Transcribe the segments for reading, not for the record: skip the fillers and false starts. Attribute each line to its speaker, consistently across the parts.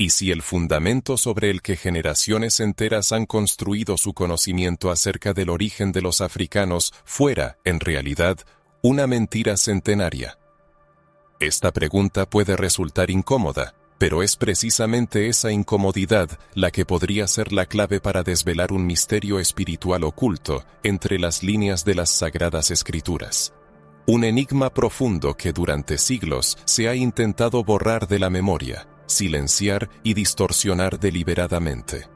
Speaker 1: Y si el fundamento sobre el que generaciones enteras han construido su conocimiento acerca del origen de los africanos fuera, en realidad, una mentira centenaria. Esta pregunta puede resultar incómoda, pero es precisamente esa incomodidad la que podría ser la clave para desvelar un misterio espiritual oculto entre las líneas de las Sagradas Escrituras. Un enigma profundo que durante siglos se ha intentado borrar de la memoria, silenciar y distorsionar deliberadamente.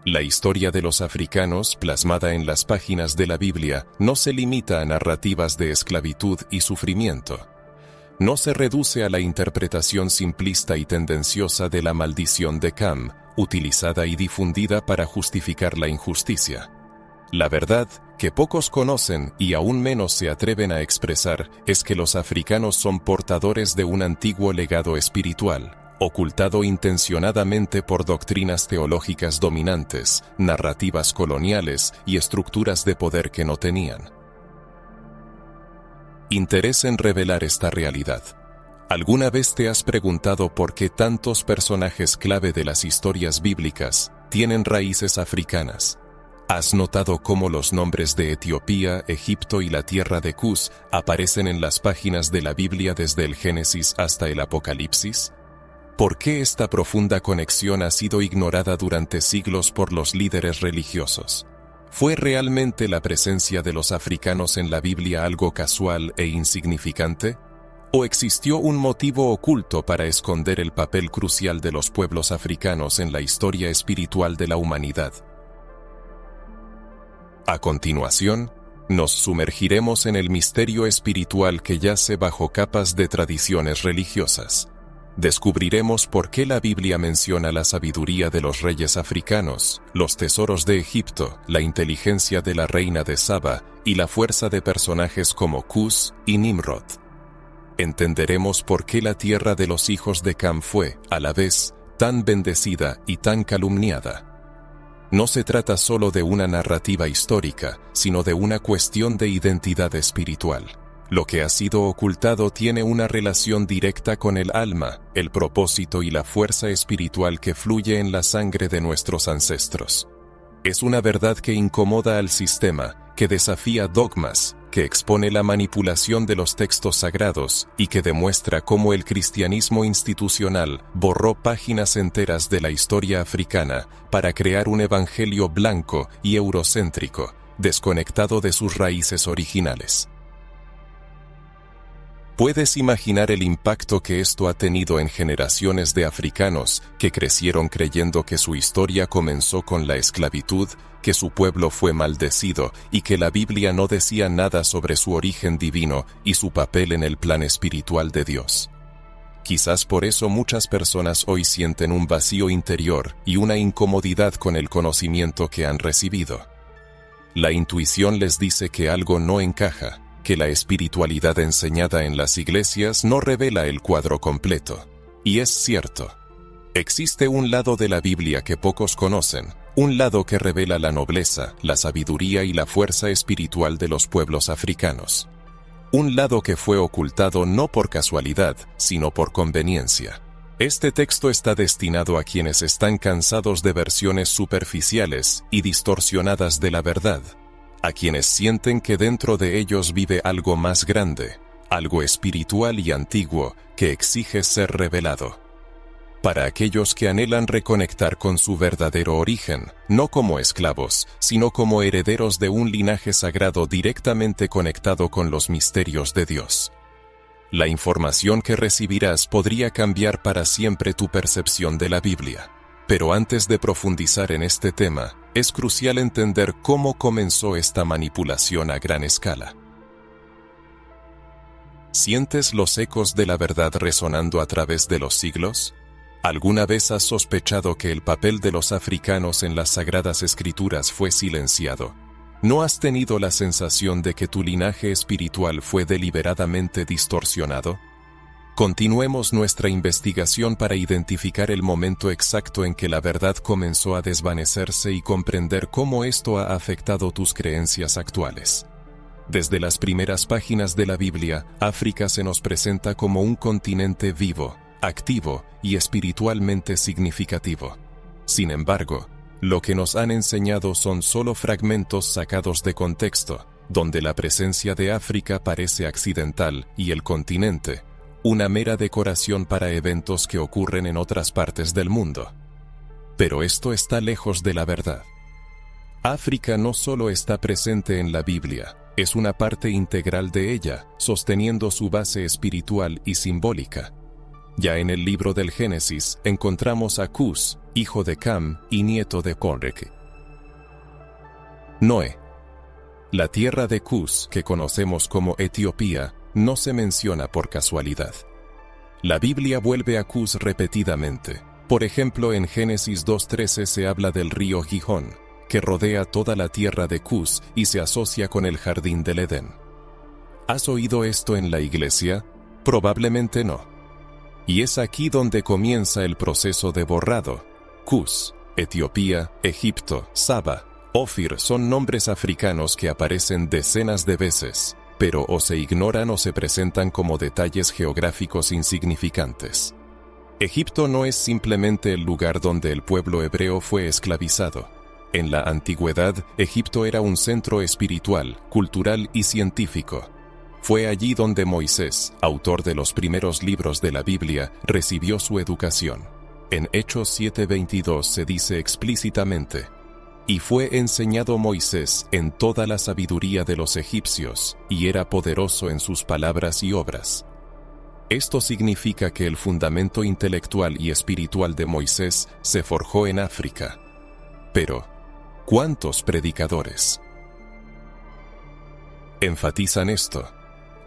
Speaker 1: La historia de los africanos, plasmada en las páginas de la Biblia, no se limita a narrativas de esclavitud y sufrimiento. No se reduce a la interpretación simplista y tendenciosa de la maldición de Cam, utilizada y difundida para justificar la injusticia. La verdad, que pocos conocen y aún menos se atreven a expresar, es que los africanos son portadores de un antiguo legado espiritual, ocultado intencionadamente por doctrinas teológicas dominantes, narrativas coloniales y estructuras de poder que no tenían interés en revelar esta realidad. ¿Alguna vez te has preguntado por qué tantos personajes clave de las historias bíblicas tienen raíces africanas? ¿Has notado cómo los nombres de Etiopía, Egipto y la tierra de Cus aparecen en las páginas de la Biblia desde el Génesis hasta el Apocalipsis? ¿Por qué esta profunda conexión ha sido ignorada durante siglos por los líderes religiosos? ¿Fue realmente la presencia de los africanos en la Biblia algo casual e insignificante? ¿O existió un motivo oculto para esconder el papel crucial de los pueblos africanos en la historia espiritual de la humanidad? A continuación, nos sumergiremos en el misterio espiritual que yace bajo capas de tradiciones religiosas. Descubriremos por qué la Biblia menciona la sabiduría de los reyes africanos, los tesoros de Egipto, la inteligencia de la reina de Saba y la fuerza de personajes como Cus y Nimrod. Entenderemos por qué la tierra de los hijos de Cam fue, a la vez, tan bendecida y tan calumniada. No se trata solo de una narrativa histórica, sino de una cuestión de identidad espiritual. Lo que ha sido ocultado tiene una relación directa con el alma, el propósito y la fuerza espiritual que fluye en la sangre de nuestros ancestros. Es una verdad que incomoda al sistema, que desafía dogmas, que expone la manipulación de los textos sagrados y que demuestra cómo el cristianismo institucional borró páginas enteras de la historia africana para crear un evangelio blanco y eurocéntrico, desconectado de sus raíces originales. ¿Puedes imaginar el impacto que esto ha tenido en generaciones de africanos que crecieron creyendo que su historia comenzó con la esclavitud, que su pueblo fue maldecido y que la Biblia no decía nada sobre su origen divino y su papel en el plan espiritual de Dios? Quizás por eso muchas personas hoy sienten un vacío interior y una incomodidad con el conocimiento que han recibido. La intuición les dice que algo no encaja, que la espiritualidad enseñada en las iglesias no revela el cuadro completo. Y es cierto. Existe un lado de la Biblia que pocos conocen, un lado que revela la nobleza, la sabiduría y la fuerza espiritual de los pueblos africanos. Un lado que fue ocultado no por casualidad, sino por conveniencia. Este texto está destinado a quienes están cansados de versiones superficiales y distorsionadas de la verdad, a quienes sienten que dentro de ellos vive algo más grande, algo espiritual y antiguo que exige ser revelado. Para aquellos que anhelan reconectar con su verdadero origen, no como esclavos, sino como herederos de un linaje sagrado directamente conectado con los misterios de Dios. La información que recibirás podría cambiar para siempre tu percepción de la Biblia. Pero antes de profundizar en este tema, es crucial entender cómo comenzó esta manipulación a gran escala. ¿Sientes los ecos de la verdad resonando a través de los siglos? ¿Alguna vez has sospechado que el papel de los africanos en las Sagradas Escrituras fue silenciado? ¿No has tenido la sensación de que tu linaje espiritual fue deliberadamente distorsionado? Continuemos nuestra investigación para identificar el momento exacto en que la verdad comenzó a desvanecerse y comprender cómo esto ha afectado tus creencias actuales. Desde las primeras páginas de la Biblia, África se nos presenta como un continente vivo, activo y espiritualmente significativo. Sin embargo, lo que nos han enseñado son solo fragmentos sacados de contexto, donde la presencia de África parece accidental y el continente, una mera decoración para eventos que ocurren en otras partes del mundo. Pero esto está lejos de la verdad. África no solo está presente en la Biblia, es una parte integral de ella, sosteniendo su base espiritual y simbólica. Ya en el libro del Génesis encontramos a Cus, hijo de Cam y nieto de Correc. Noé. La tierra de Cus, que conocemos como Etiopía, no se menciona por casualidad. La Biblia vuelve a Cus repetidamente. Por ejemplo, en Génesis 2:13 se habla del río Gihón, que rodea toda la tierra de Cus y se asocia con el jardín del Edén. ¿Has oído esto en la iglesia? Probablemente no. Y es aquí donde comienza el proceso de borrado. Cus, Etiopía, Egipto, Saba, Ofir son nombres africanos que aparecen decenas de veces, pero o se ignoran o se presentan como detalles geográficos insignificantes. Egipto no es simplemente el lugar donde el pueblo hebreo fue esclavizado. En la antigüedad, Egipto era un centro espiritual, cultural y científico. Fue allí donde Moisés, autor de los primeros libros de la Biblia, recibió su educación. En Hechos 7:22 se dice explícitamente: «Y fue enseñado Moisés en toda la sabiduría de los egipcios, y era poderoso en sus palabras y obras». Esto significa que el fundamento intelectual y espiritual de Moisés se forjó en África. Pero, ¿cuántos predicadores enfatizan esto?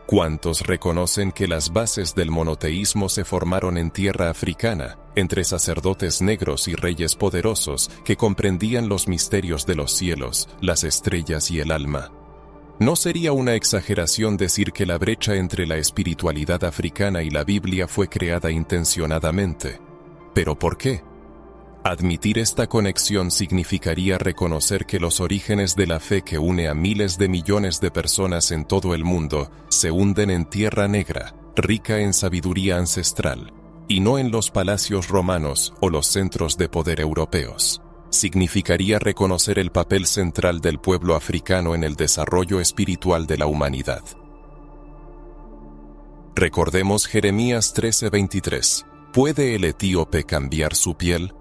Speaker 1: ¿Cuántos reconocen que las bases del monoteísmo se formaron en tierra africana, entre sacerdotes negros y reyes poderosos que comprendían los misterios de los cielos, las estrellas y el alma? ¿No sería una exageración decir que la brecha entre la espiritualidad africana y la Biblia fue creada intencionadamente? ¿Pero por qué? Admitir esta conexión significaría reconocer que los orígenes de la fe que une a miles de millones de personas en todo el mundo se hunden en tierra negra, rica en sabiduría ancestral, y no en los palacios romanos o los centros de poder europeos. Significaría reconocer el papel central del pueblo africano en el desarrollo espiritual de la humanidad. Recordemos Jeremías 13:23. ¿Puede el etíope cambiar su piel?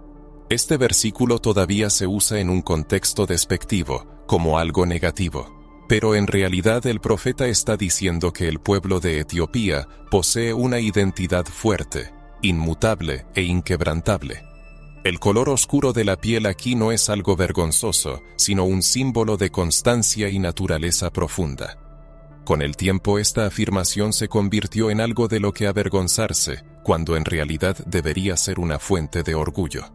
Speaker 1: Este versículo todavía se usa en un contexto despectivo, como algo negativo. Pero en realidad el profeta está diciendo que el pueblo de Etiopía posee una identidad fuerte, inmutable e inquebrantable. El color oscuro de la piel aquí no es algo vergonzoso, sino un símbolo de constancia y naturaleza profunda. Con el tiempo esta afirmación se convirtió en algo de lo que avergonzarse, cuando en realidad debería ser una fuente de orgullo.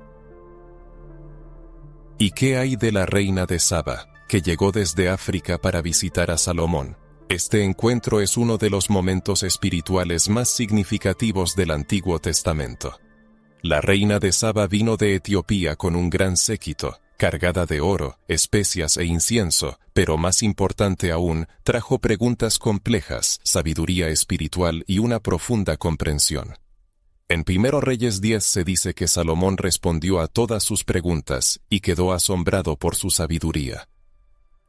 Speaker 1: ¿Y qué hay de la reina de Saba, que llegó desde África para visitar a Salomón? Este encuentro es uno de los momentos espirituales más significativos del Antiguo Testamento. La reina de Saba vino de Etiopía con un gran séquito, cargada de oro, especias e incienso, pero más importante aún, trajo preguntas complejas, sabiduría espiritual y una profunda comprensión. En 1 Reyes 10 se dice que Salomón respondió a todas sus preguntas y quedó asombrado por su sabiduría.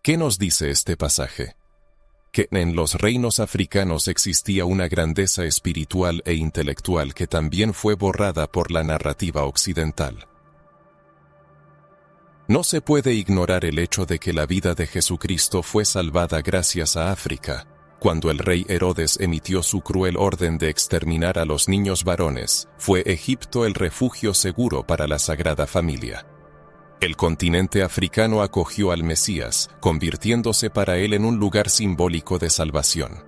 Speaker 1: ¿Qué nos dice este pasaje? Que en los reinos africanos existía una grandeza espiritual e intelectual que también fue borrada por la narrativa occidental. No se puede ignorar el hecho de que la vida de Jesucristo fue salvada gracias a África. Cuando el rey Herodes emitió su cruel orden de exterminar a los niños varones, fue Egipto el refugio seguro para la Sagrada Familia. El continente africano acogió al Mesías, convirtiéndose para él en un lugar simbólico de salvación.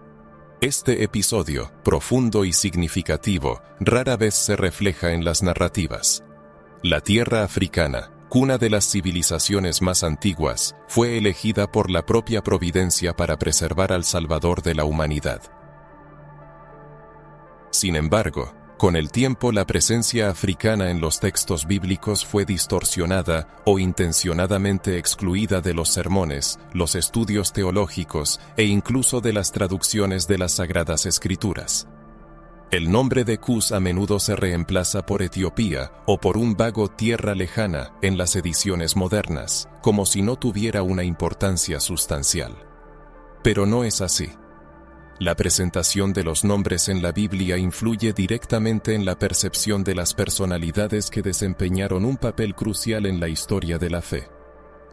Speaker 1: Este episodio, profundo y significativo, rara vez se refleja en las narrativas. La tierra africana, cuna de las civilizaciones más antiguas, fue elegida por la propia providencia para preservar al Salvador de la humanidad. Sin embargo, con el tiempo la presencia africana en los textos bíblicos fue distorsionada o intencionadamente excluida de los sermones, los estudios teológicos e incluso de las traducciones de las Sagradas Escrituras. El nombre de Cus a menudo se reemplaza por Etiopía o por un vago tierra lejana en las ediciones modernas, como si no tuviera una importancia sustancial. Pero no es así. La presentación de los nombres en la Biblia influye directamente en la percepción de las personalidades que desempeñaron un papel crucial en la historia de la fe.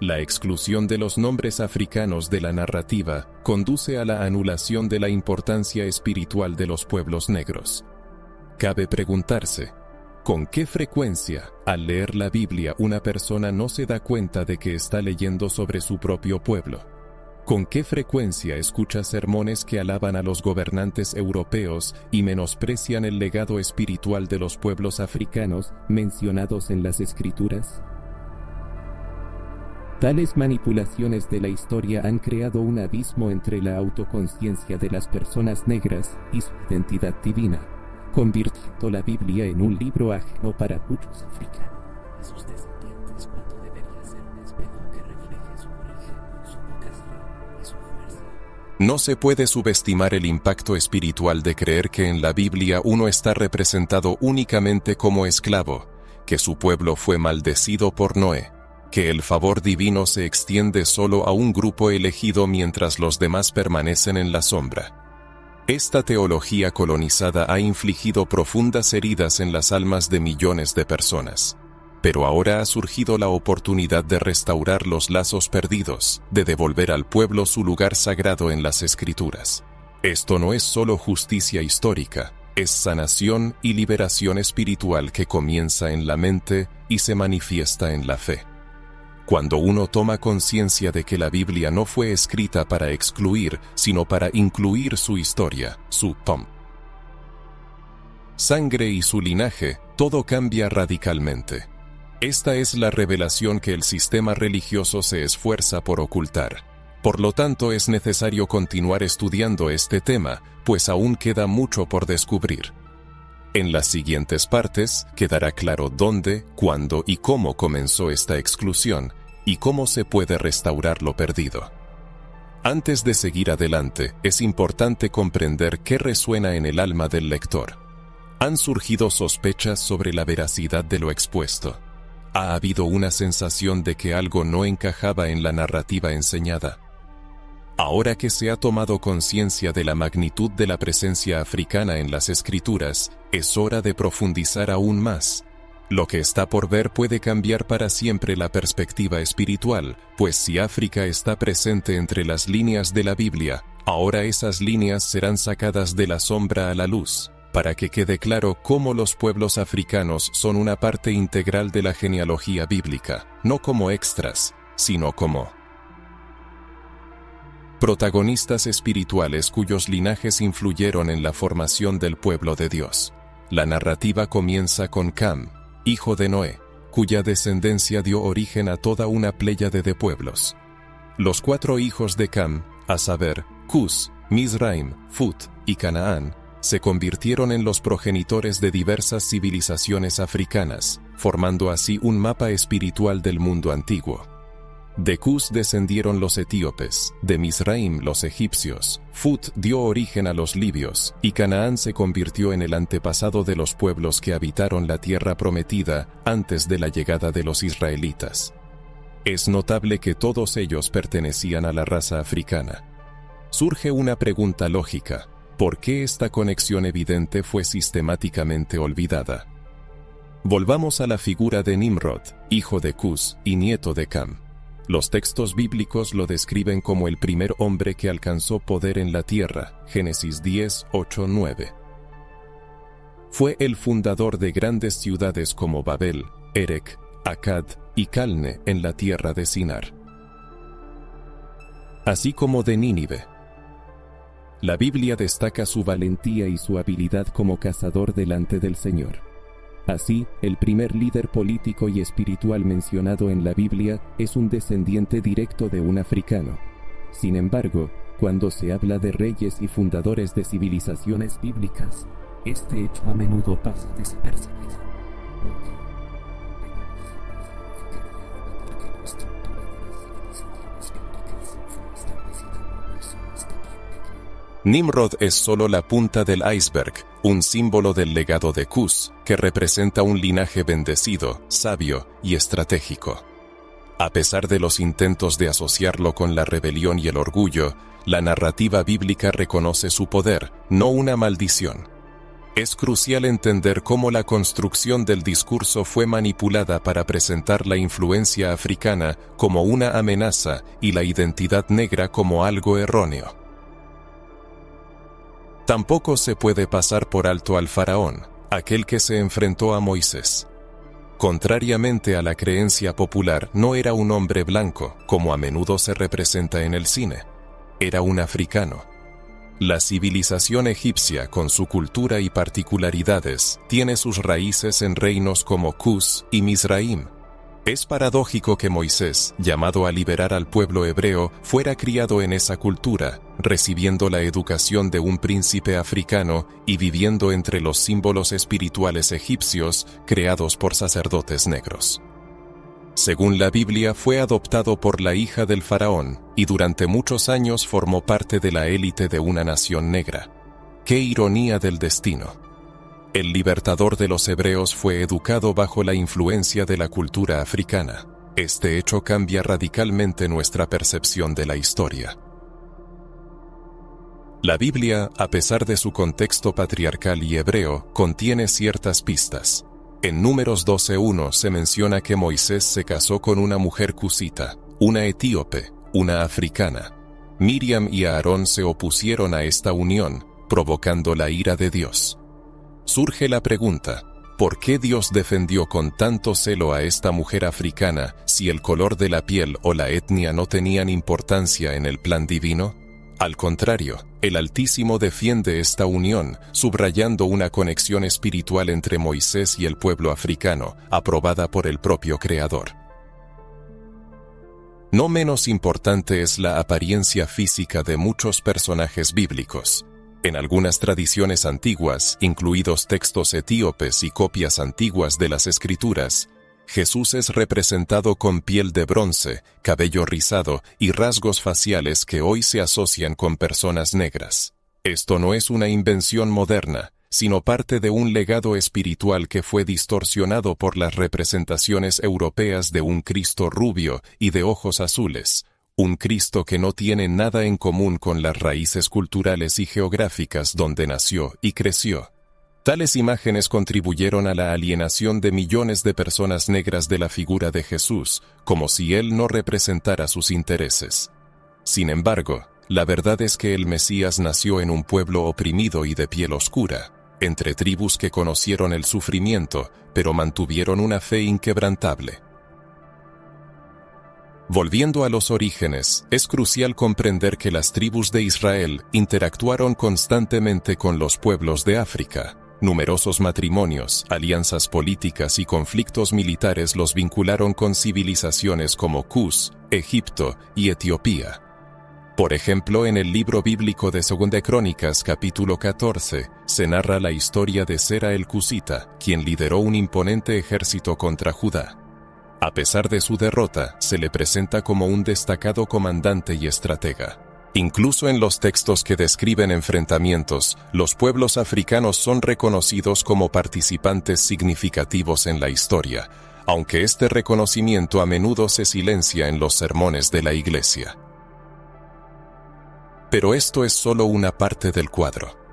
Speaker 1: La exclusión de los nombres africanos de la narrativa conduce a la anulación de la importancia espiritual de los pueblos negros. Cabe preguntarse, ¿con qué frecuencia, al leer la Biblia, una persona no se da cuenta de que está leyendo sobre su propio pueblo? ¿Con qué frecuencia escucha sermones que alaban a los gobernantes europeos y menosprecian el legado espiritual de los pueblos africanos mencionados en las Escrituras? Tales manipulaciones de la historia han creado un abismo entre la autoconciencia de las personas negras y su identidad divina, convirtiendo la Biblia en un libro ajeno para muchos africanos y sus descendientes cuando debería ser un espejo que refleje su origen, su vocación y su fuerza. No se puede subestimar el impacto espiritual de creer que en la Biblia uno está representado únicamente como esclavo, que su pueblo fue maldecido por Noé, que el favor divino se extiende solo a un grupo elegido mientras los demás permanecen en la sombra. Esta teología colonizada ha infligido profundas heridas en las almas de millones de personas. Pero ahora ha surgido la oportunidad de restaurar los lazos perdidos, de devolver al pueblo su lugar sagrado en las Escrituras. Esto no es solo justicia histórica, es sanación y liberación espiritual que comienza en la mente y se manifiesta en la fe. Cuando uno toma conciencia de que la Biblia no fue escrita para excluir, sino para incluir su historia, su sangre y su linaje, todo cambia radicalmente. Esta es la revelación que el sistema religioso se esfuerza por ocultar. Por lo tanto, es necesario continuar estudiando este tema, pues aún queda mucho por descubrir. En las siguientes partes quedará claro dónde, cuándo y cómo comenzó esta exclusión y cómo se puede restaurar lo perdido. Antes de seguir adelante, es importante comprender qué resuena en el alma del lector. Han surgido sospechas sobre la veracidad de lo expuesto. Ha habido una sensación de que algo no encajaba en la narrativa enseñada. Ahora que se ha tomado conciencia de la magnitud de la presencia africana en las Escrituras, es hora de profundizar aún más. Lo que está por ver puede cambiar para siempre la perspectiva espiritual, pues si África está presente entre las líneas de la Biblia, ahora esas líneas serán sacadas de la sombra a la luz, para que quede claro cómo los pueblos africanos son una parte integral de la genealogía bíblica, no como extras, sino como protagonistas espirituales cuyos linajes influyeron en la formación del pueblo de Dios. La narrativa comienza con Cam, hijo de Noé, cuya descendencia dio origen a toda una pléyade de pueblos. Los 4 hijos de Cam, a saber, Cus, Mizraim, Phut y Canaán, se convirtieron en los progenitores de diversas civilizaciones africanas, formando así un mapa espiritual del mundo antiguo. De Cus descendieron los etíopes, de Mizraim los egipcios, Phut dio origen a los libios, y Canaán se convirtió en el antepasado de los pueblos que habitaron la tierra prometida antes de la llegada de los israelitas. Es notable que todos ellos pertenecían a la raza africana. Surge una pregunta lógica: ¿por qué esta conexión evidente fue sistemáticamente olvidada? Volvamos a la figura de Nimrod, hijo de Cus y nieto de Cam. Los textos bíblicos lo describen como el primer hombre que alcanzó poder en la tierra, Génesis 10, 8, 9. Fue el fundador de grandes ciudades como Babel, Erech, Akkad y Calne en la tierra de Sinar, así como de Nínive. La Biblia destaca su valentía y su habilidad como cazador delante del Señor. Así, el primer líder político y espiritual mencionado en la Biblia es un descendiente directo de un africano. Sin embargo, cuando se habla de reyes y fundadores de civilizaciones bíblicas, este hecho a menudo pasa desapercibido. Nimrod es solo la punta del iceberg, un símbolo del legado de Cus, que representa un linaje bendecido, sabio y estratégico. A pesar de los intentos de asociarlo con la rebelión y el orgullo, la narrativa bíblica reconoce su poder, no una maldición. Es crucial entender cómo la construcción del discurso fue manipulada para presentar la influencia africana como una amenaza y la identidad negra como algo erróneo. Tampoco se puede pasar por alto al faraón, aquel que se enfrentó a Moisés. Contrariamente a la creencia popular, no era un hombre blanco, como a menudo se representa en el cine. Era un africano. La civilización egipcia, con su cultura y particularidades, tiene sus raíces en reinos como Cus y Mizraim. Es paradójico que Moisés, llamado a liberar al pueblo hebreo, fuera criado en esa cultura, recibiendo la educación de un príncipe africano y viviendo entre los símbolos espirituales egipcios creados por sacerdotes negros. Según la Biblia, fue adoptado por la hija del faraón y durante muchos años formó parte de la élite de una nación negra. ¡Qué ironía del destino! El libertador de los hebreos fue educado bajo la influencia de la cultura africana. Este hecho cambia radicalmente nuestra percepción de la historia. La Biblia, a pesar de su contexto patriarcal y hebreo, contiene ciertas pistas. En Números 12:1 se menciona que Moisés se casó con una mujer cusita, una etíope, una africana. Miriam y Aarón se opusieron a esta unión, provocando la ira de Dios. Surge la pregunta, ¿por qué Dios defendió con tanto celo a esta mujer africana si el color de la piel o la etnia no tenían importancia en el plan divino? Al contrario, el Altísimo defiende esta unión, subrayando una conexión espiritual entre Moisés y el pueblo africano, aprobada por el propio Creador. No menos importante es la apariencia física de muchos personajes bíblicos. En algunas tradiciones antiguas, incluidos textos etíopes y copias antiguas de las Escrituras, Jesús es representado con piel de bronce, cabello rizado y rasgos faciales que hoy se asocian con personas negras. Esto no es una invención moderna, sino parte de un legado espiritual que fue distorsionado por las representaciones europeas de un Cristo rubio y de ojos azules, un Cristo que no tiene nada en común con las raíces culturales y geográficas donde nació y creció. Tales imágenes contribuyeron a la alienación de millones de personas negras de la figura de Jesús, como si Él no representara sus intereses. Sin embargo, la verdad es que el Mesías nació en un pueblo oprimido y de piel oscura, entre tribus que conocieron el sufrimiento, pero mantuvieron una fe inquebrantable. Volviendo a los orígenes, es crucial comprender que las tribus de Israel interactuaron constantemente con los pueblos de África. Numerosos matrimonios, alianzas políticas y conflictos militares los vincularon con civilizaciones como Cus, Egipto y Etiopía. Por ejemplo, en el libro bíblico de 2 de Crónicas, capítulo 14, se narra la historia de Sera el Cusita, quien lideró un imponente ejército contra Judá. A pesar de su derrota, se le presenta como un destacado comandante y estratega. Incluso en los textos que describen enfrentamientos, los pueblos africanos son reconocidos como participantes significativos en la historia, aunque este reconocimiento a menudo se silencia en los sermones de la Iglesia. Pero esto es solo una parte del cuadro.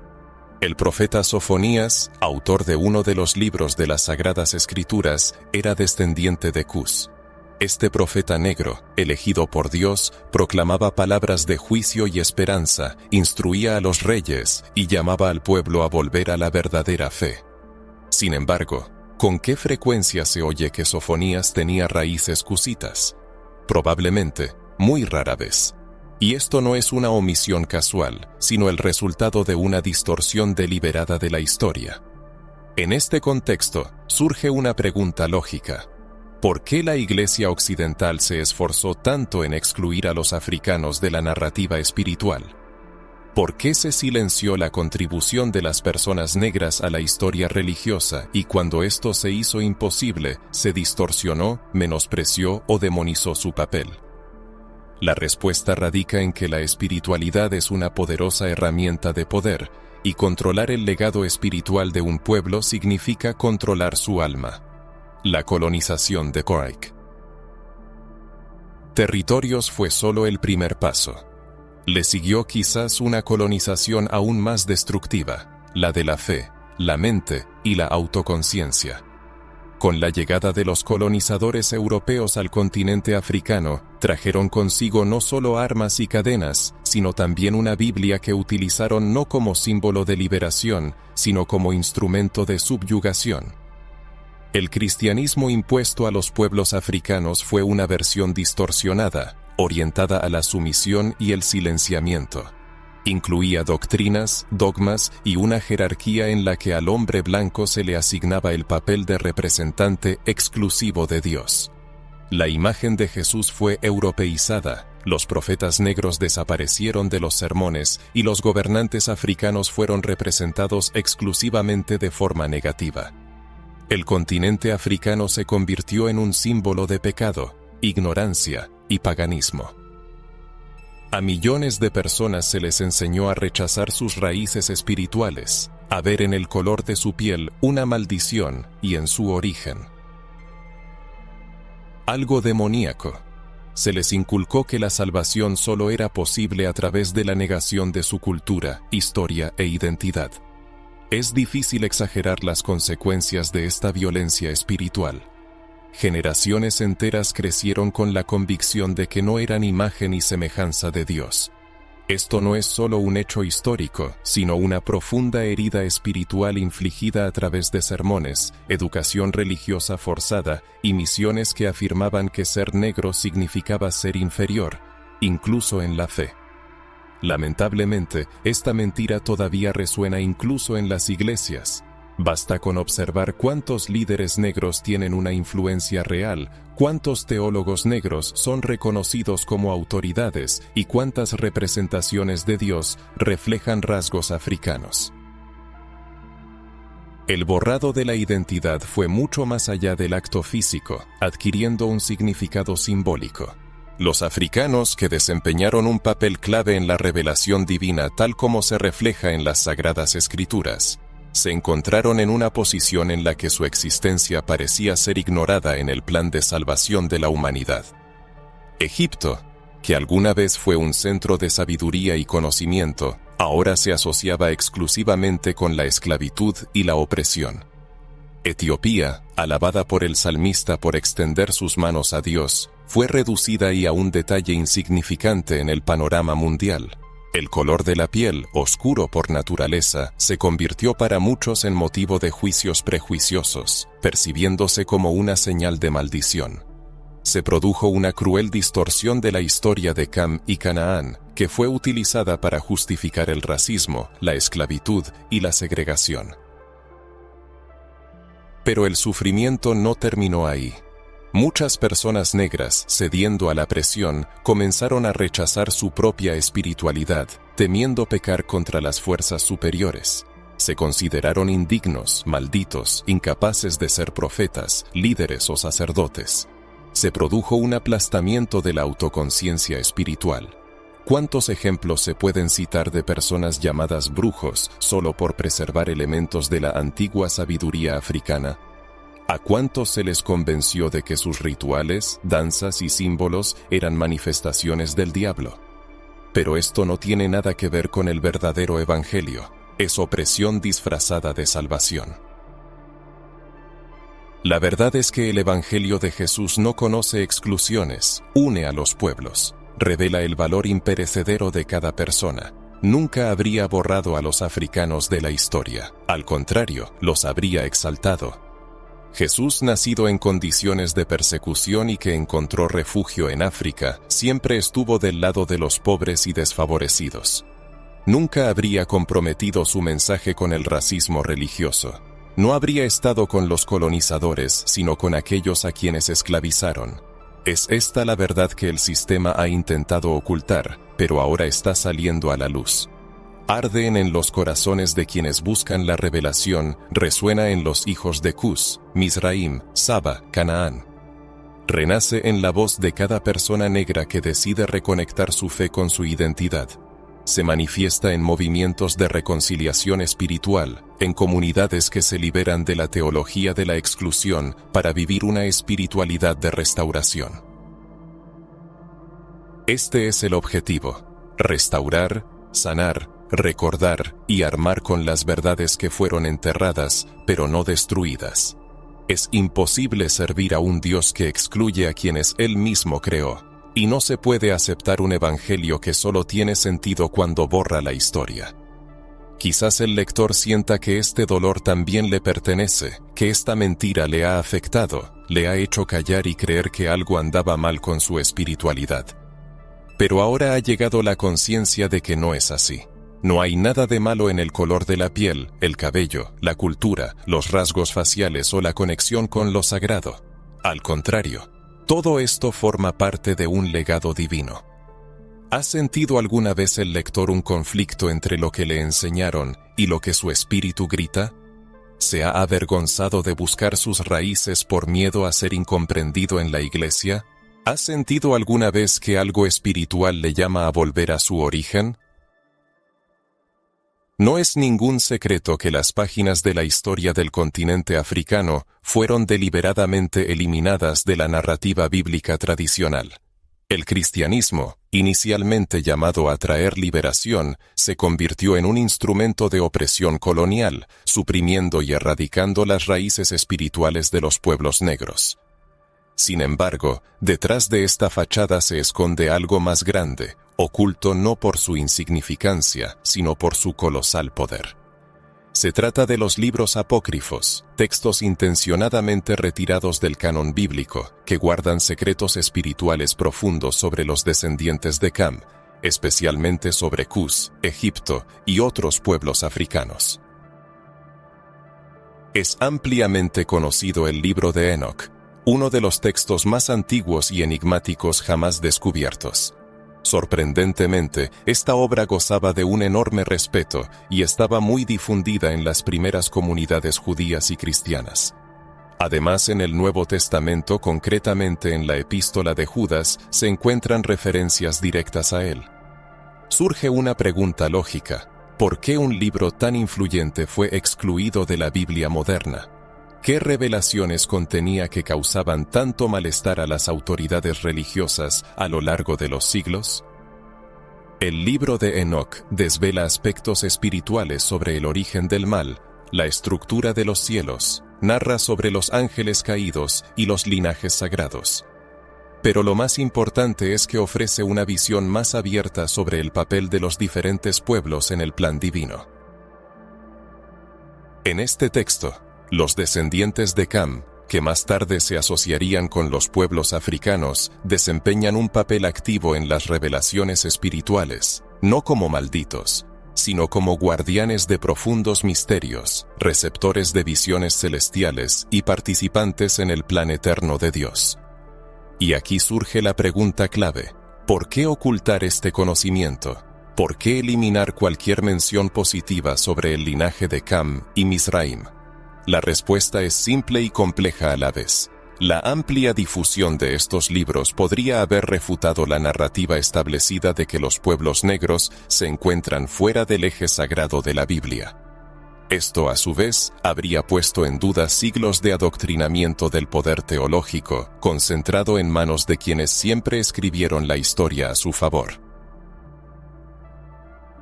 Speaker 1: El profeta Sofonías, autor de uno de los libros de las Sagradas Escrituras, era descendiente de Cus. Este profeta negro, elegido por Dios, proclamaba palabras de juicio y esperanza, instruía a los reyes y llamaba al pueblo a volver a la verdadera fe. Sin embargo, ¿con qué frecuencia se oye que Sofonías tenía raíces cusitas? Probablemente, muy rara vez. Y esto no es una omisión casual, sino el resultado de una distorsión deliberada de la historia. En este contexto, surge una pregunta lógica. ¿Por qué la Iglesia occidental se esforzó tanto en excluir a los africanos de la narrativa espiritual? ¿Por qué se silenció la contribución de las personas negras a la historia religiosa y cuando esto se hizo imposible, se distorsionó, menospreció o demonizó su papel? La respuesta radica en que la espiritualidad es una poderosa herramienta de poder, y controlar el legado espiritual de un pueblo significa controlar su alma. La colonización de Koik. Territorios fue solo el primer paso. Le siguió quizás una colonización aún más destructiva, la de la fe, la mente y la autoconciencia. Con la llegada de los colonizadores europeos al continente africano, trajeron consigo no solo armas y cadenas, sino también una Biblia que utilizaron no como símbolo de liberación, sino como instrumento de subyugación. El cristianismo impuesto a los pueblos africanos fue una versión distorsionada, orientada a la sumisión y el silenciamiento. Incluía doctrinas, dogmas y una jerarquía en la que al hombre blanco se le asignaba el papel de representante exclusivo de Dios. La imagen de Jesús fue europeizada, los profetas negros desaparecieron de los sermones y los gobernantes africanos fueron representados exclusivamente de forma negativa. El continente africano se convirtió en un símbolo de pecado, ignorancia y paganismo. A millones de personas se les enseñó a rechazar sus raíces espirituales, a ver en el color de su piel una maldición y en su origen algo demoníaco. Se les inculcó que la salvación solo era posible a través de la negación de su cultura, historia e identidad. Es difícil exagerar las consecuencias de esta violencia espiritual. Generaciones enteras crecieron con la convicción de que no eran imagen y semejanza de Dios. Esto no es solo un hecho histórico, sino una profunda herida espiritual infligida a través de sermones, educación religiosa forzada y misiones que afirmaban que ser negro significaba ser inferior, incluso en la fe. Lamentablemente, esta mentira todavía resuena incluso en las iglesias. Basta con observar cuántos líderes negros tienen una influencia real, cuántos teólogos negros son reconocidos como autoridades y cuántas representaciones de Dios reflejan rasgos africanos. El borrado de la identidad fue mucho más allá del acto físico, adquiriendo un significado simbólico. Los africanos, que desempeñaron un papel clave en la revelación divina tal como se refleja en las Sagradas Escrituras, se encontraron en una posición en la que su existencia parecía ser ignorada en el plan de salvación de la humanidad. Egipto, que alguna vez fue un centro de sabiduría y conocimiento, ahora se asociaba exclusivamente con la esclavitud y la opresión. Etiopía, alabada por el salmista por extender sus manos a Dios, fue reducida y a un detalle insignificante en el panorama mundial. El color de la piel, oscuro por naturaleza, se convirtió para muchos en motivo de juicios prejuiciosos, percibiéndose como una señal de maldición. Se produjo una cruel distorsión de la historia de Cam y Canaán, que fue utilizada para justificar el racismo, la esclavitud y la segregación. Pero el sufrimiento no terminó ahí. Muchas personas negras, cediendo a la presión, comenzaron a rechazar su propia espiritualidad, temiendo pecar contra las fuerzas superiores. Se consideraron indignos, malditos, incapaces de ser profetas, líderes o sacerdotes. Se produjo un aplastamiento de la autoconciencia espiritual. ¿Cuántos ejemplos se pueden citar de personas llamadas brujos solo por preservar elementos de la antigua sabiduría africana? ¿A cuántos se les convenció de que sus rituales, danzas y símbolos eran manifestaciones del diablo? Pero esto no tiene nada que ver con el verdadero evangelio, es opresión disfrazada de salvación. La verdad es que el evangelio de Jesús no conoce exclusiones, une a los pueblos, revela el valor imperecedero de cada persona. Nunca habría borrado a los africanos de la historia, al contrario, los habría exaltado. Jesús, nacido en condiciones de persecución y que encontró refugio en África, siempre estuvo del lado de los pobres y desfavorecidos. Nunca habría comprometido su mensaje con el racismo religioso. No habría estado con los colonizadores, sino con aquellos a quienes esclavizaron. Es esta la verdad que el sistema ha intentado ocultar, pero ahora está saliendo a la luz. Arden en los corazones de quienes buscan la revelación, resuena en los hijos de Cus, Mizraim, Saba, Canaán. Renace en la voz de cada persona negra que decide reconectar su fe con su identidad. Se manifiesta en movimientos de reconciliación espiritual, en comunidades que se liberan de la teología de la exclusión para vivir una espiritualidad de restauración. Este es el objetivo: restaurar, sanar, recordar y armar con las verdades que fueron enterradas, pero no destruidas. Es imposible servir a un Dios que excluye a quienes Él mismo creó, y no se puede aceptar un evangelio que solo tiene sentido cuando borra la historia. Quizás el lector sienta que este dolor también le pertenece, que esta mentira le ha afectado, le ha hecho callar y creer que algo andaba mal con su espiritualidad. Pero ahora ha llegado la conciencia de que no es así. No hay nada de malo en el color de la piel, el cabello, la cultura, los rasgos faciales o la conexión con lo sagrado. Al contrario, todo esto forma parte de un legado divino. ¿Ha sentido alguna vez el lector un conflicto entre lo que le enseñaron y lo que su espíritu grita? ¿Se ha avergonzado de buscar sus raíces por miedo a ser incomprendido en la iglesia? ¿Ha sentido alguna vez que algo espiritual le llama a volver a su origen? No es ningún secreto que las páginas de la historia del continente africano fueron deliberadamente eliminadas de la narrativa bíblica tradicional. El cristianismo, inicialmente llamado a traer liberación, se convirtió en un instrumento de opresión colonial, suprimiendo y erradicando las raíces espirituales de los pueblos negros. Sin embargo, detrás de esta fachada se esconde algo más grande, oculto no por su insignificancia, sino por su colosal poder. Se trata de los libros apócrifos, textos intencionadamente retirados del canon bíblico, que guardan secretos espirituales profundos sobre los descendientes de Cam, especialmente sobre Cus, Egipto y otros pueblos africanos. Es ampliamente conocido el libro de Enoc, uno de los textos más antiguos y enigmáticos jamás descubiertos. Sorprendentemente, esta obra gozaba de un enorme respeto y estaba muy difundida en las primeras comunidades judías y cristianas. Además, en el Nuevo Testamento, concretamente en la Epístola de Judas, se encuentran referencias directas a él. Surge una pregunta lógica: ¿por qué un libro tan influyente fue excluido de la Biblia moderna? ¿Qué revelaciones contenía que causaban tanto malestar a las autoridades religiosas a lo largo de los siglos? El libro de Enoc desvela aspectos espirituales sobre el origen del mal, la estructura de los cielos, narra sobre los ángeles caídos y los linajes sagrados. Pero lo más importante es que ofrece una visión más abierta sobre el papel de los diferentes pueblos en el plan divino. En este texto, los descendientes de Cam, que más tarde se asociarían con los pueblos africanos, desempeñan un papel activo en las revelaciones espirituales, no como malditos, sino como guardianes de profundos misterios, receptores de visiones celestiales y participantes en el plan eterno de Dios. Y aquí surge la pregunta clave: ¿por qué ocultar este conocimiento? ¿Por qué eliminar cualquier mención positiva sobre el linaje de Cam y Mizraim? La respuesta es simple y compleja a la vez. La amplia difusión de estos libros podría haber refutado la narrativa establecida de que los pueblos negros se encuentran fuera del eje sagrado de la Biblia. Esto, a su vez, habría puesto en duda siglos de adoctrinamiento del poder teológico, concentrado en manos de quienes siempre escribieron la historia a su favor.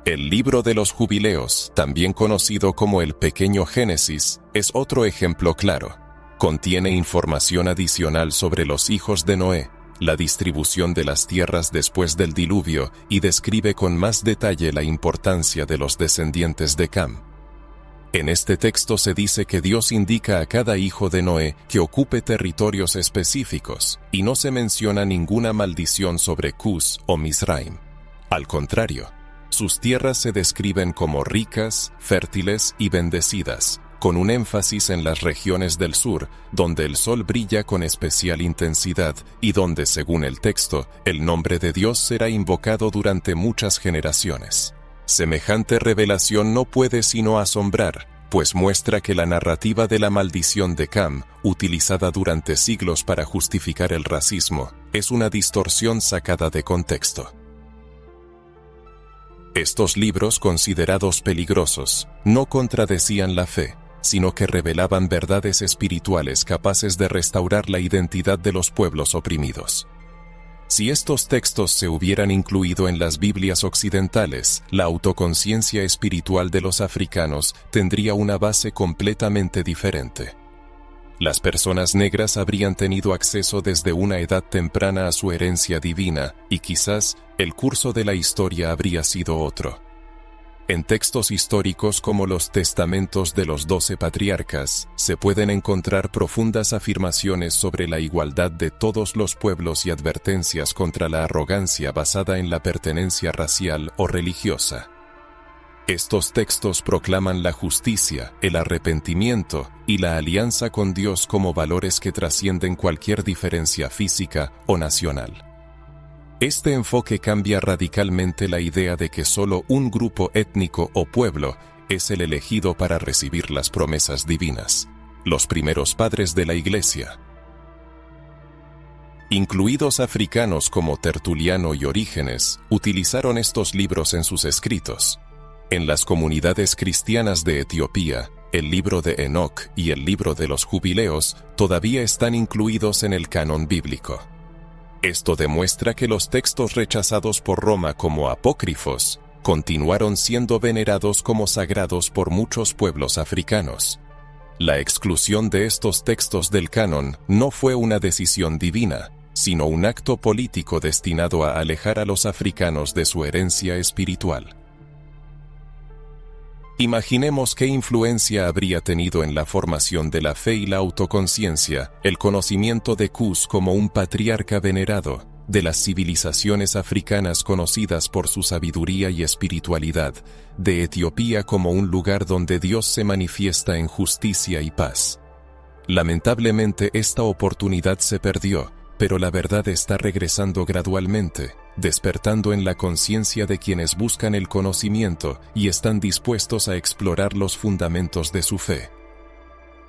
Speaker 1: El libro de los Jubileos, también conocido como el Pequeño Génesis, es otro ejemplo claro. Contiene información adicional sobre los hijos de Noé, la distribución de las tierras después del diluvio y describe con más detalle la importancia de los descendientes de Cam. En este texto se dice que Dios indica a cada hijo de Noé que ocupe territorios específicos y no se menciona ninguna maldición sobre Cus o Mizraim. Al contrario, sus tierras se describen como ricas, fértiles y bendecidas, con un énfasis en las regiones del sur, donde el sol brilla con especial intensidad y donde, según el texto, el nombre de Dios será invocado durante muchas generaciones. Semejante revelación no puede sino asombrar, pues muestra que la narrativa de la maldición de Cam, utilizada durante siglos para justificar el racismo, es una distorsión sacada de contexto. Estos libros, considerados peligrosos, no contradecían la fe, sino que revelaban verdades espirituales capaces de restaurar la identidad de los pueblos oprimidos. Si estos textos se hubieran incluido en las Biblias occidentales, la autoconciencia espiritual de los africanos tendría una base completamente diferente. Las personas negras habrían tenido acceso desde una edad temprana a su herencia divina, y quizás el curso de la historia habría sido otro. En textos históricos como los testamentos de los 12 patriarcas, se pueden encontrar profundas afirmaciones sobre la igualdad de todos los pueblos y advertencias contra la arrogancia basada en la pertenencia racial o religiosa. Estos textos proclaman la justicia, el arrepentimiento y la alianza con Dios como valores que trascienden cualquier diferencia física o nacional. Este enfoque cambia radicalmente la idea de que solo un grupo étnico o pueblo es el elegido para recibir las promesas divinas, los primeros padres de la Iglesia, incluidos africanos como Tertuliano y Orígenes, utilizaron estos libros en sus escritos. En las comunidades cristianas de Etiopía, el libro de Enoc y el libro de los Jubileos todavía están incluidos en el canon bíblico. Esto demuestra que los textos rechazados por Roma como apócrifos continuaron siendo venerados como sagrados por muchos pueblos africanos. La exclusión de estos textos del canon no fue una decisión divina, sino un acto político destinado a alejar a los africanos de su herencia espiritual. Imaginemos qué influencia habría tenido en la formación de la fe y la autoconciencia el conocimiento de Cus como un patriarca venerado, de las civilizaciones africanas conocidas por su sabiduría y espiritualidad, de Etiopía como un lugar donde Dios se manifiesta en justicia y paz. Lamentablemente esta oportunidad se perdió, pero la verdad está regresando gradualmente, despertando en la conciencia de quienes buscan el conocimiento y están dispuestos a explorar los fundamentos de su fe.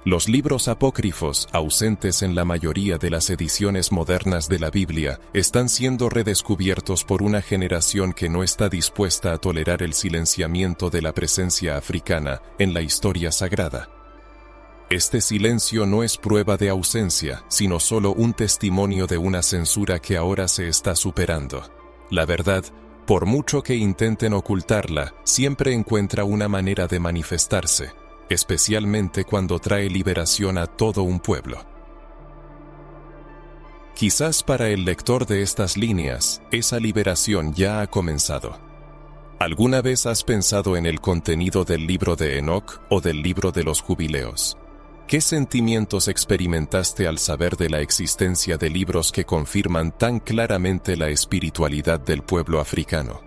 Speaker 1: Los libros apócrifos, ausentes en la mayoría de las ediciones modernas de la Biblia, están siendo redescubiertos por una generación que no está dispuesta a tolerar el silenciamiento de la presencia africana en la historia sagrada. Este silencio no es prueba de ausencia, sino solo un testimonio de una censura que ahora se está superando. La verdad, por mucho que intenten ocultarla, siempre encuentra una manera de manifestarse, especialmente cuando trae liberación a todo un pueblo. Quizás para el lector de estas líneas, esa liberación ya ha comenzado. ¿Alguna vez has pensado en el contenido del libro de Enoc o del libro de los Jubileos? ¿Qué sentimientos experimentaste al saber de la existencia de libros que confirman tan claramente la espiritualidad del pueblo africano?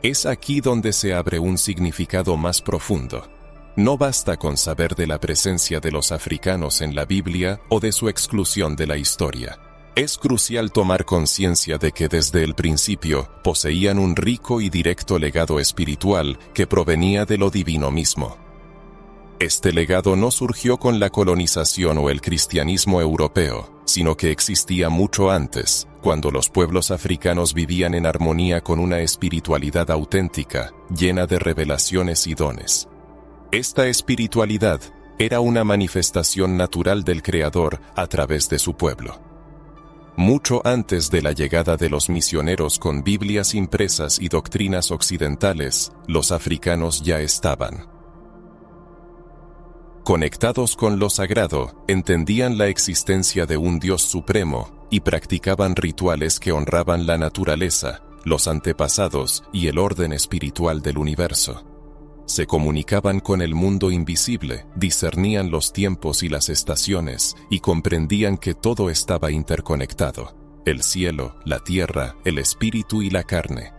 Speaker 1: Es aquí donde se abre un significado más profundo. No basta con saber de la presencia de los africanos en la Biblia o de su exclusión de la historia. Es crucial tomar conciencia de que desde el principio poseían un rico y directo legado espiritual que provenía de lo divino mismo. Este legado no surgió con la colonización o el cristianismo europeo, sino que existía mucho antes, cuando los pueblos africanos vivían en armonía con una espiritualidad auténtica, llena de revelaciones y dones. Esta espiritualidad era una manifestación natural del Creador a través de su pueblo. Mucho antes de la llegada de los misioneros con Biblias impresas y doctrinas occidentales, los africanos ya estaban conectados con lo sagrado, entendían la existencia de un Dios supremo y practicaban rituales que honraban la naturaleza, los antepasados y el orden espiritual del universo. Se comunicaban con el mundo invisible, discernían los tiempos y las estaciones y comprendían que todo estaba interconectado: el cielo, la tierra, el espíritu y la carne.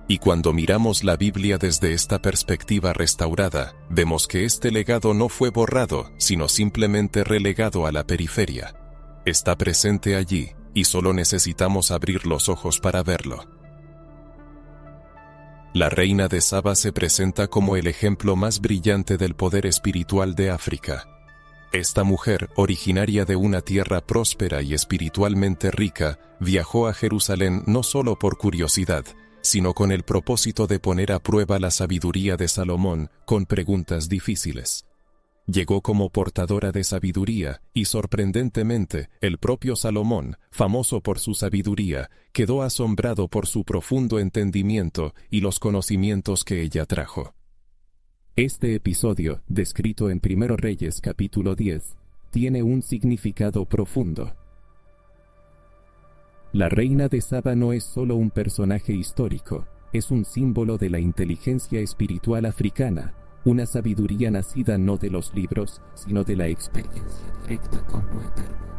Speaker 1: Y cuando miramos la Biblia desde esta perspectiva restaurada, vemos que este legado no fue borrado, sino simplemente relegado a la periferia. Está presente allí, y solo necesitamos abrir los ojos para verlo. La reina de Saba se presenta como el ejemplo más brillante del poder espiritual de África. Esta mujer, originaria de una tierra próspera y espiritualmente rica, viajó a Jerusalén no solo por curiosidad, sino con el propósito de poner a prueba la sabiduría de Salomón con preguntas difíciles. Llegó como portadora de sabiduría y, sorprendentemente, el propio Salomón, famoso por su sabiduría, quedó asombrado por su profundo entendimiento y los conocimientos que ella trajo. Este episodio, descrito en 1 Reyes capítulo 10, tiene un significado profundo. La reina de Saba no es solo un personaje histórico, es un símbolo de la inteligencia espiritual africana, una sabiduría nacida no de los libros, sino de la experiencia directa con lo eterno.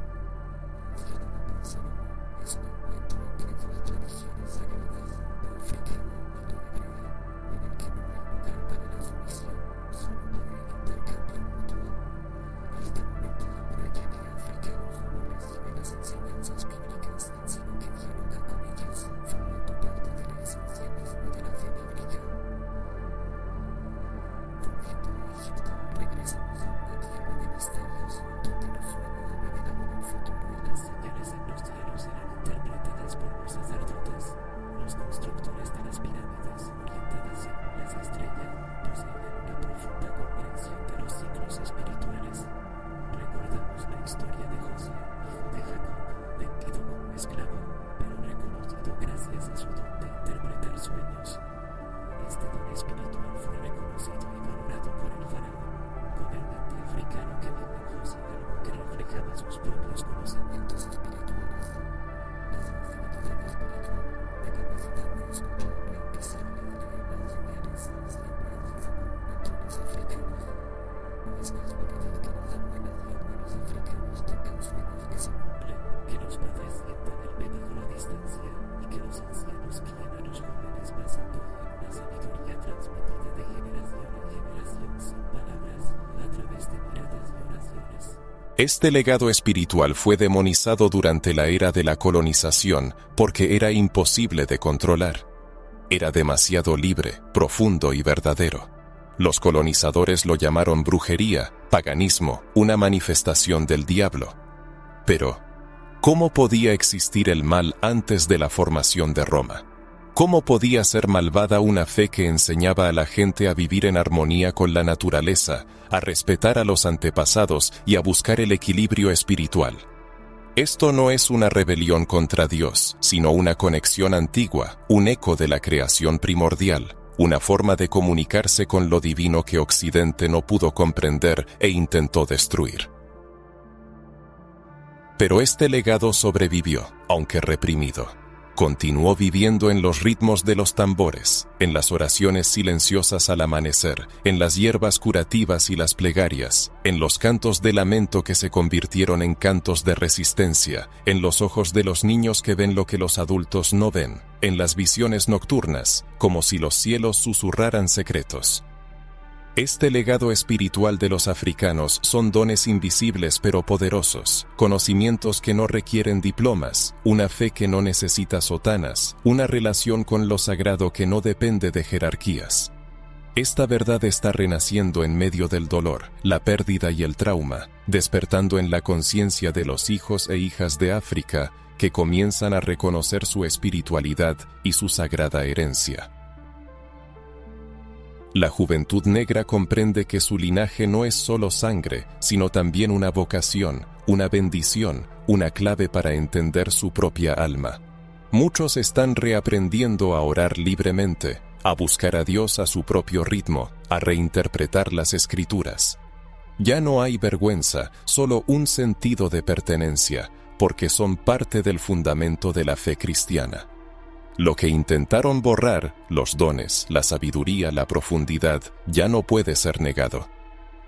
Speaker 1: Este legado espiritual fue demonizado durante la era de la colonización porque era imposible de controlar. Era demasiado libre, profundo y verdadero. Los colonizadores lo llamaron brujería, paganismo, una manifestación del diablo. Pero, ¿cómo podía existir el mal antes de la formación de Roma? ¿Cómo podía ser malvada una fe que enseñaba a la gente a vivir en armonía con la naturaleza, a respetar a los antepasados y a buscar el equilibrio espiritual? Esto no es una rebelión contra Dios, sino una conexión antigua, un eco de la creación primordial, una forma de comunicarse con lo divino que Occidente no pudo comprender e intentó destruir. Pero este legado sobrevivió, aunque reprimido. Continuó viviendo en los ritmos de los tambores, en las oraciones silenciosas al amanecer, en las hierbas curativas y las plegarias, en los cantos de lamento que se convirtieron en cantos de resistencia, en los ojos de los niños que ven lo que los adultos no ven, en las visiones nocturnas, como si los cielos susurraran secretos. Este legado espiritual de los africanos son dones invisibles pero poderosos, conocimientos que no requieren diplomas, una fe que no necesita sotanas, una relación con lo sagrado que no depende de jerarquías. Esta verdad está renaciendo en medio del dolor, la pérdida y el trauma, despertando en la conciencia de los hijos e hijas de África que comienzan a reconocer su espiritualidad y su sagrada herencia. La juventud negra comprende que su linaje no es solo sangre, sino también una vocación, una bendición, una clave para entender su propia alma. Muchos están reaprendiendo a orar libremente, a buscar a Dios a su propio ritmo, a reinterpretar las Escrituras. Ya no hay vergüenza, solo un sentido de pertenencia, porque son parte del fundamento de la fe cristiana. Lo que intentaron borrar, los dones, la sabiduría, la profundidad, ya no puede ser negado.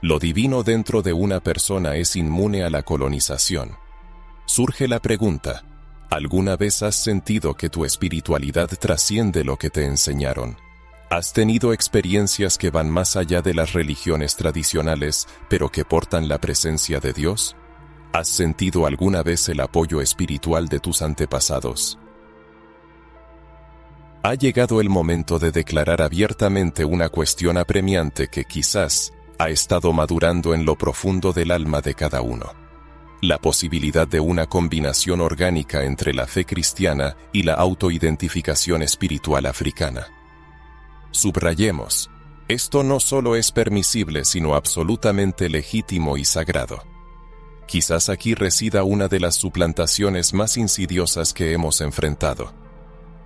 Speaker 1: Lo divino dentro de una persona es inmune a la colonización. Surge la pregunta, ¿alguna vez has sentido que tu espiritualidad trasciende lo que te enseñaron? ¿Has tenido experiencias que van más allá de las religiones tradicionales, pero que portan la presencia de Dios? ¿Has sentido alguna vez el apoyo espiritual de tus antepasados? Ha llegado el momento de declarar abiertamente una cuestión apremiante que quizás ha estado madurando en lo profundo del alma de cada uno: la posibilidad de una combinación orgánica entre la fe cristiana y la autoidentificación espiritual africana. Subrayemos, esto no solo es permisible, sino absolutamente legítimo y sagrado. Quizás aquí resida una de las suplantaciones más insidiosas que hemos enfrentado.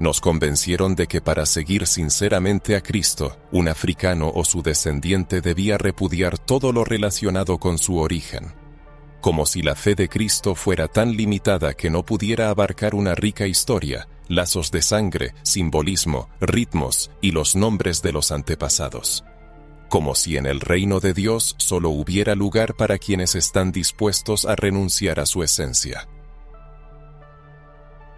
Speaker 1: Nos convencieron de que para seguir sinceramente a Cristo, un africano o su descendiente debía repudiar todo lo relacionado con su origen. Como si la fe de Cristo fuera tan limitada que no pudiera abarcar una rica historia, lazos de sangre, simbolismo, ritmos y los nombres de los antepasados. Como si en el reino de Dios solo hubiera lugar para quienes están dispuestos a renunciar a su esencia.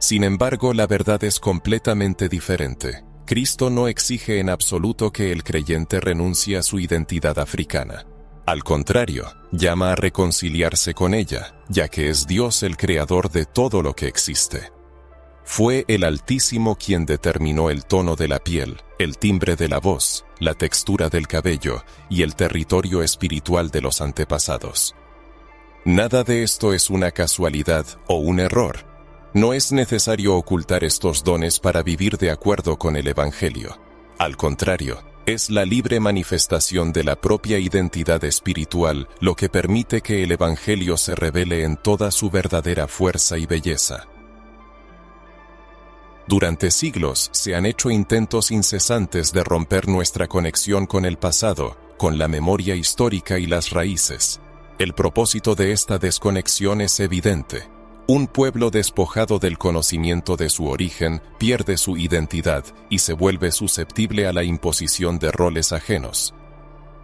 Speaker 1: Sin embargo, la verdad es completamente diferente. Cristo no exige en absoluto que el creyente renuncie a su identidad africana. Al contrario, llama a reconciliarse con ella, ya que es Dios el creador de todo lo que existe. Fue el Altísimo quien determinó el tono de la piel, el timbre de la voz, la textura del cabello y el territorio espiritual de los antepasados. Nada de esto es una casualidad o un error. No es necesario ocultar estos dones para vivir de acuerdo con el Evangelio. Al contrario, es la libre manifestación de la propia identidad espiritual lo que permite que el Evangelio se revele en toda su verdadera fuerza y belleza. Durante siglos se han hecho intentos incesantes de romper nuestra conexión con el pasado, con la memoria histórica y las raíces. El propósito de esta desconexión es evidente. Un pueblo despojado del conocimiento de su origen pierde su identidad y se vuelve susceptible a la imposición de roles ajenos.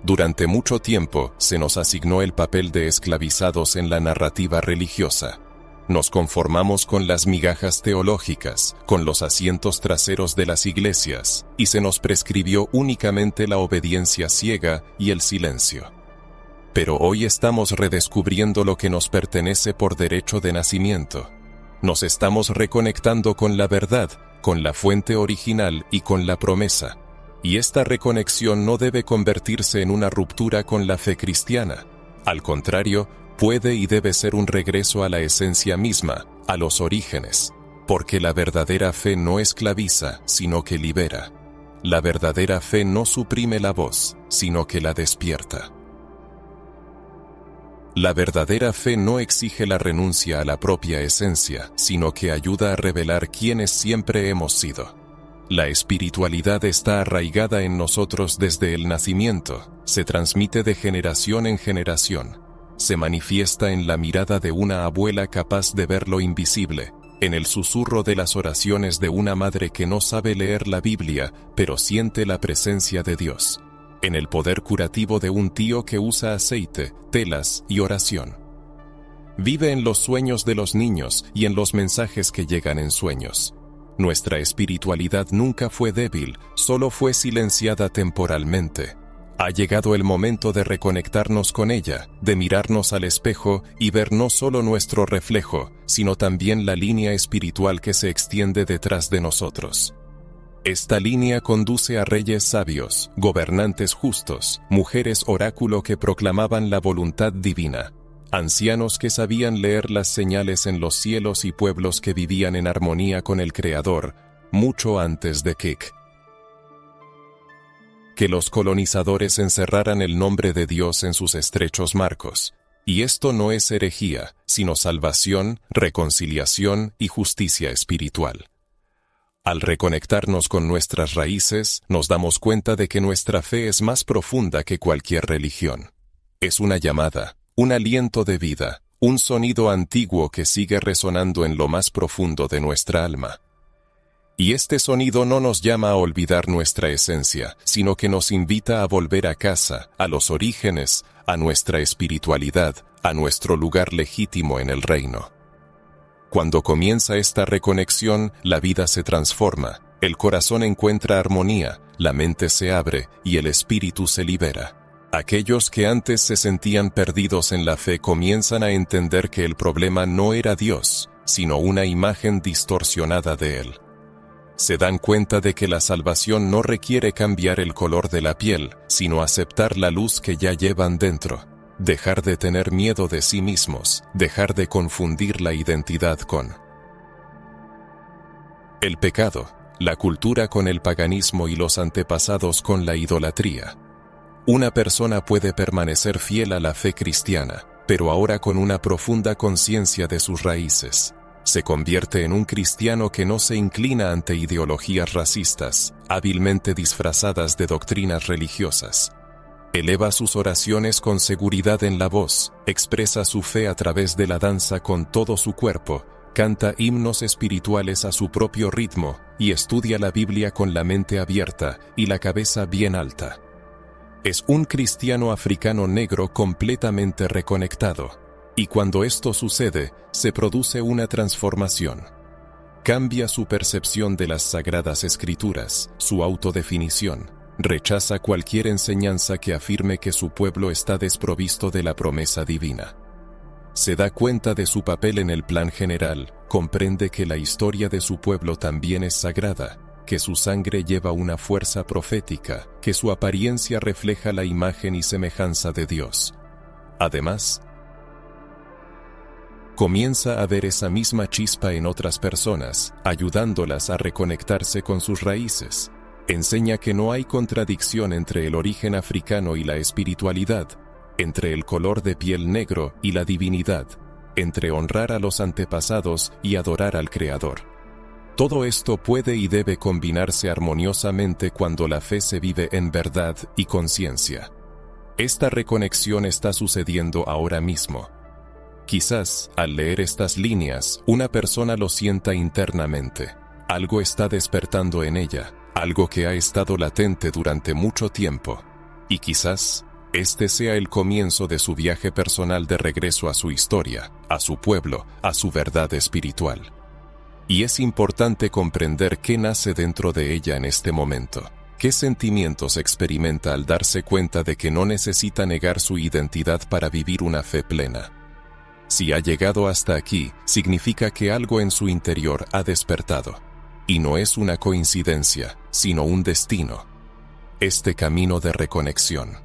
Speaker 1: Durante mucho tiempo se nos asignó el papel de esclavizados en la narrativa religiosa. Nos conformamos con las migajas teológicas, con los asientos traseros de las iglesias, y se nos prescribió únicamente la obediencia ciega y el silencio. Pero hoy estamos redescubriendo lo que nos pertenece por derecho de nacimiento. Nos estamos reconectando con la verdad, con la fuente original y con la promesa. Y esta reconexión no debe convertirse en una ruptura con la fe cristiana. Al contrario, puede y debe ser un regreso a la esencia misma, a los orígenes, porque la verdadera fe no esclaviza, sino que libera. La verdadera fe no suprime la voz, sino que la despierta. La verdadera fe no exige la renuncia a la propia esencia, sino que ayuda a revelar quiénes siempre hemos sido. La espiritualidad está arraigada en nosotros desde el nacimiento, se transmite de generación en generación. Se manifiesta en la mirada de una abuela capaz de ver lo invisible, en el susurro de las oraciones de una madre que no sabe leer la Biblia, pero siente la presencia de Dios, en el poder curativo de un tío que usa aceite, telas y oración. Vive en los sueños de los niños y en los mensajes que llegan en sueños. Nuestra espiritualidad nunca fue débil, solo fue silenciada temporalmente. Ha llegado el momento de reconectarnos con ella, de mirarnos al espejo y ver no solo nuestro reflejo, sino también la línea espiritual que se extiende detrás de nosotros. Esta línea conduce a reyes sabios, gobernantes justos, mujeres oráculo que proclamaban la voluntad divina, ancianos que sabían leer las señales en los cielos y pueblos que vivían en armonía con el Creador, mucho antes de que los colonizadores encerraran el nombre de Dios en sus estrechos marcos. Y esto no es herejía, sino salvación, reconciliación y justicia espiritual. Al reconectarnos con nuestras raíces, nos damos cuenta de que nuestra fe es más profunda que cualquier religión. Es una llamada, un aliento de vida, un sonido antiguo que sigue resonando en lo más profundo de nuestra alma. Y este sonido no nos llama a olvidar nuestra esencia, sino que nos invita a volver a casa, a los orígenes, a nuestra espiritualidad, a nuestro lugar legítimo en el reino. Cuando comienza esta reconexión, la vida se transforma, el corazón encuentra armonía, la mente se abre y el espíritu se libera. Aquellos que antes se sentían perdidos en la fe comienzan a entender que el problema no era Dios, sino una imagen distorsionada de Él. Se dan cuenta de que la salvación no requiere cambiar el color de la piel, sino aceptar la luz que ya llevan dentro. Dejar de tener miedo de sí mismos, dejar de confundir la identidad con el pecado, la cultura con el paganismo y los antepasados con la idolatría. Una persona puede permanecer fiel a la fe cristiana, pero ahora con una profunda conciencia de sus raíces. Se convierte en un cristiano que no se inclina ante ideologías racistas, hábilmente disfrazadas de doctrinas religiosas. Eleva sus oraciones con seguridad en la voz, expresa su fe a través de la danza con todo su cuerpo, canta himnos espirituales a su propio ritmo y estudia la Biblia con la mente abierta y la cabeza bien alta. Es un cristiano africano negro completamente reconectado. Y cuando esto sucede, se produce una transformación. Cambia su percepción de las sagradas escrituras, su autodefinición. Rechaza cualquier enseñanza que afirme que su pueblo está desprovisto de la promesa divina. Se da cuenta de su papel en el plan general, comprende que la historia de su pueblo también es sagrada, que su sangre lleva una fuerza profética, que su apariencia refleja la imagen y semejanza de Dios. Además, comienza a ver esa misma chispa en otras personas, ayudándolas a reconectarse con sus raíces. Enseña que no hay contradicción entre el origen africano y la espiritualidad, entre el color de piel negro y la divinidad, entre honrar a los antepasados y adorar al Creador. Todo esto puede y debe combinarse armoniosamente cuando la fe se vive en verdad y conciencia. Esta reconexión está sucediendo ahora mismo. Quizás, al leer estas líneas, una persona lo sienta internamente. Algo está despertando en ella, algo que ha estado latente durante mucho tiempo. Y quizás, este sea el comienzo de su viaje personal de regreso a su historia, a su pueblo, a su verdad espiritual. Y es importante comprender qué nace dentro de ella en este momento. ¿Qué sentimientos experimenta al darse cuenta de que no necesita negar su identidad para vivir una fe plena? Si ha llegado hasta aquí, significa que algo en su interior ha despertado. Y no es una coincidencia, sino un destino. Este camino de reconexión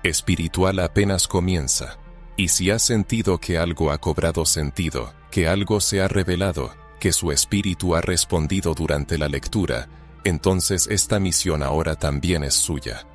Speaker 1: espiritual apenas comienza. Y si ha sentido que algo ha cobrado sentido, que algo se ha revelado, que su espíritu ha respondido durante la lectura, entonces esta misión ahora también es suya.